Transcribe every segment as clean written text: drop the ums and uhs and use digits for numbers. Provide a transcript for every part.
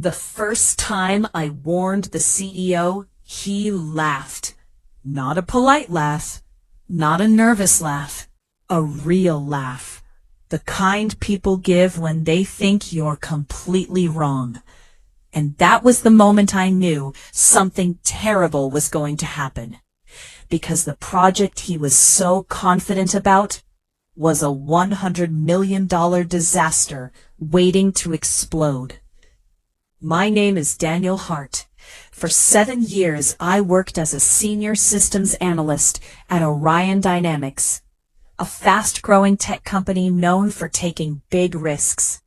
The first time I warned the CEO, he laughed. Not a polite laugh, not a nervous laugh, a real laugh. The kind people give when they think you're completely wrong. And that was the moment I knew something terrible was going to happen. Because the project he was so confident about was a $100 million disaster waiting to explode. My name is Daniel Hart. For 7 years, I worked as a senior systems analyst at Orion Dynamics, a fast-growing tech company known for taking big risks.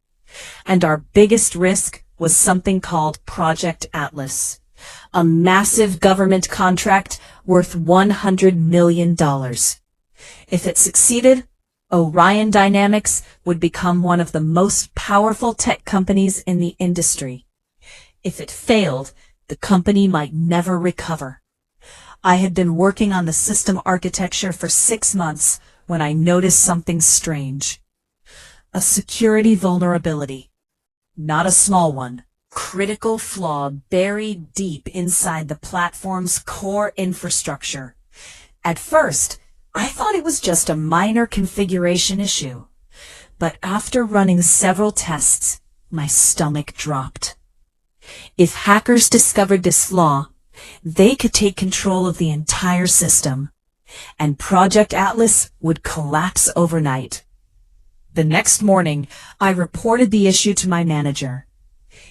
And our biggest risk was something called Project Atlas, a massive government contract worth $100 million. If it succeeded, Orion Dynamics would become one of the most powerful tech companies in the industry. If it failed, the company might never recover. I had been working on the system architecture for 6 months when I noticed something strange. A security vulnerability. Not a small one. Critical flaw buried deep inside the platform's core infrastructure. At first, I thought it was just a minor configuration issue. But after running several tests, my stomach dropped. If hackers discovered this flaw, they could take control of the entire system, and Project Atlas would collapse overnight. The next morning, I reported the issue to my manager.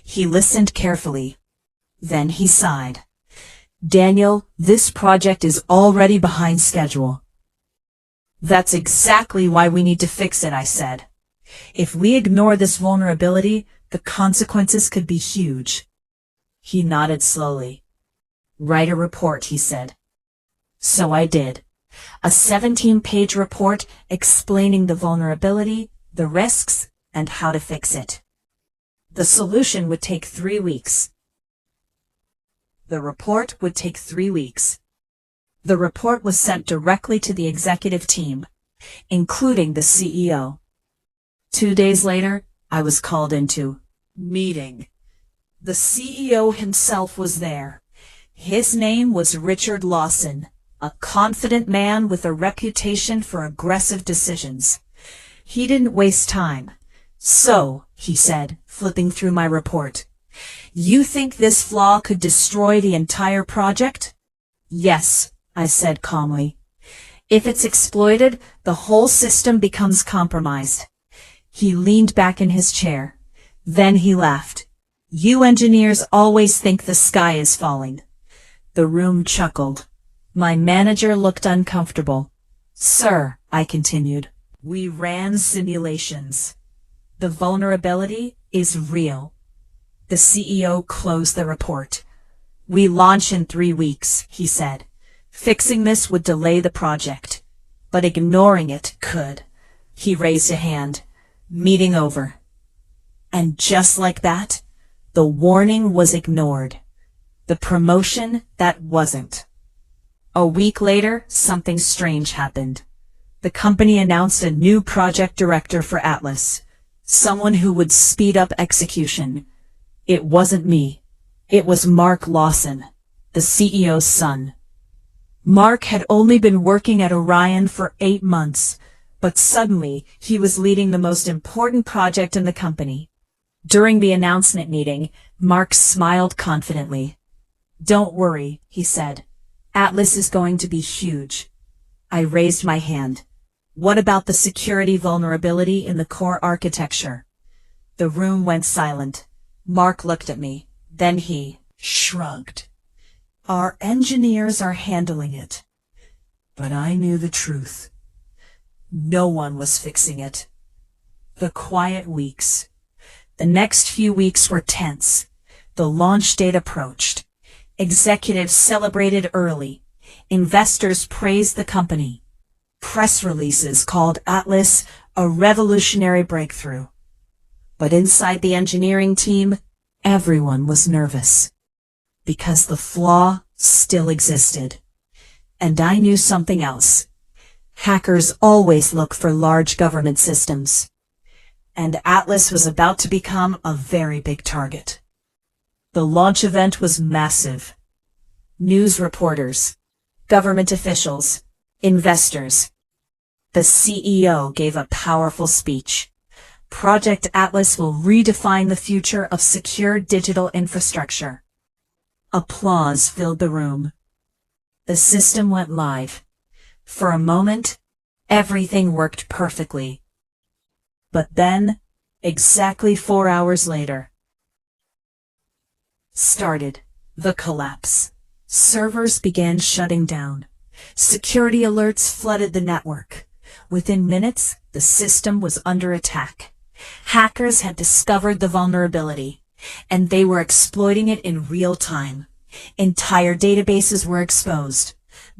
He listened carefully. Then he sighed. "Daniel, this project is already behind schedule." "That's exactly why we need to fix it," I said. "If we ignore this vulnerability, the consequences could be huge." He nodded slowly. "Write a report," he said. So I did. A 17-page report explaining the vulnerability, the risks, and how to fix it. The solution would take 3 weeks. The report would take 3 weeks. The report was sent directly to the executive team, including the CEO. 2 days later, I was called into meeting. The CEO himself was there. His name was Richard Lawson, a confident man with a reputation for aggressive decisions. He didn't waste time. "So," he said, flipping through my report, "you think this flaw could destroy the entire project?" "Yes," I said calmly. "If it's exploited, the whole system becomes compromised." He leaned back in his chair. Then he laughed. "You engineers always think the sky is falling." The room chuckled. My manager looked uncomfortable. "Sir," I continued, "we ran simulations. The vulnerability is real." The CEO closed the report. "We launch in 3 weeks," he said. "Fixing this would delay the project, but ignoring it could." He raised a hand. "Meeting over." And just like that, the warning was ignored. The promotion that wasn't. A week later, something strange happened. The company announced a new project director for Atlas, someone who would speed up execution. It wasn't me. It was Mark Lawson, the CEO's son. Mark had only been working at Orion for 8 months, but suddenly he was leading the most important project in the company. During the announcement meeting, Mark smiled confidently. "Don't worry," he said. "Atlas is going to be huge." I raised my hand. "What about the security vulnerability in the core architecture?" The room went silent. Mark looked at me. Then he shrugged. "Our engineers are handling it." But I knew the truth. No one was fixing it. The quiet weeks. The next few weeks were tense. The launch date approached. Executives celebrated early. Investors praised the company. Press releases called Atlas a revolutionary breakthrough. But inside the engineering team, everyone was nervous. Because the flaw still existed. And I knew something else. Hackers always look for large government systems. And Atlas was about to become a very big target. The launch event was massive. News reporters, government officials, investors. The CEO gave a powerful speech. Project Atlas will redefine the future of secure digital infrastructure. Applause filled the room. The system went live. For a moment, everything worked perfectly. But then, exactly 4 hours later, started the collapse. Servers began shutting down. Security alerts flooded the network. Within minutes, the system was under attack. Hackers had discovered the vulnerability, and they were exploiting it in real time. Entire databases were exposed.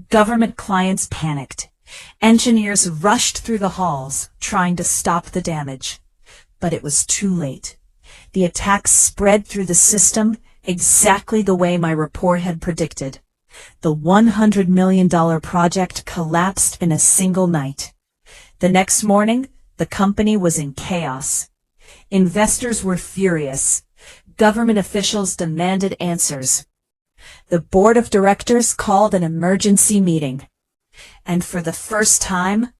Government clients panicked. Engineers rushed through the halls, trying to stop the damage. But it was too late. The attack spread through the system exactly the way my report had predicted. The $100 million project collapsed in a single night. The next morning, the company was in chaos. Investors were furious. Government officials demanded answers. The board of directors called an emergency meeting. And for the first time,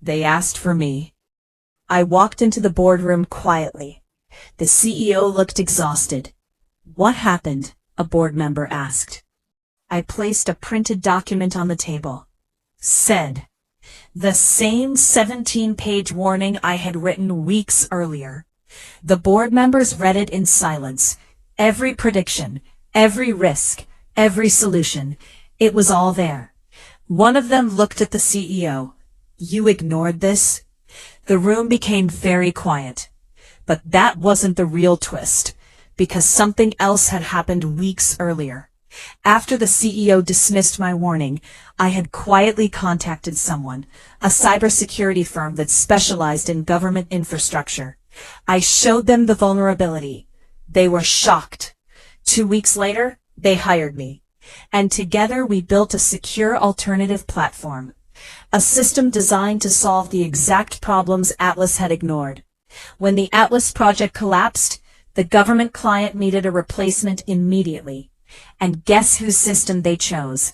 they asked for me. I walked into the boardroom quietly. The CEO looked exhausted. "What happened?" a board member asked. I placed a printed document on the table. Said, the same 17-page warning I had written weeks earlier. The board members read it in silence. Every prediction, every risk, every solution, it was all there. One of them looked at the CEO. "You ignored this?" The room became very quiet. But that wasn't the real twist, because something else had happened weeks earlier. After the CEO dismissed my warning, I had quietly contacted someone, a cybersecurity firm that specialized in government infrastructure. I showed them the vulnerability. They were shocked. 2 weeks later, they hired me. And together we built a secure alternative platform. A system designed to solve the exact problems Atlas had ignored. When the Atlas project collapsed, the government client needed a replacement immediately. And guess whose system they chose?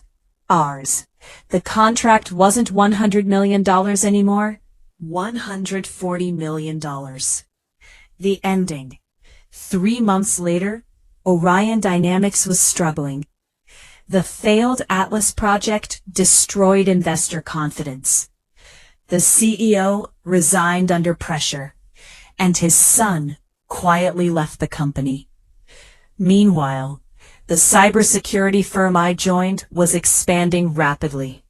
Ours. The contract wasn't $100 million anymore. $140 million. The ending. 3 months later, Orion Dynamics was struggling. The failed Atlas project destroyed investor confidence. The CEO resigned under pressure, and his son quietly left the company. Meanwhile, the cybersecurity firm I joined was expanding rapidly.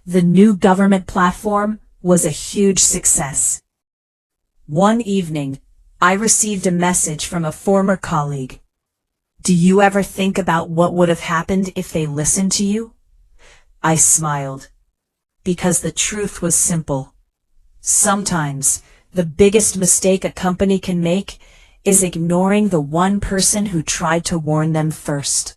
The new government platform was a huge success. One evening, I received a message from a former colleague. "Do you ever think about what would have happened if they listened to you?" I smiled, because the truth was simple. Sometimes, the biggest mistake a company can make is ignoring the one person who tried to warn them first.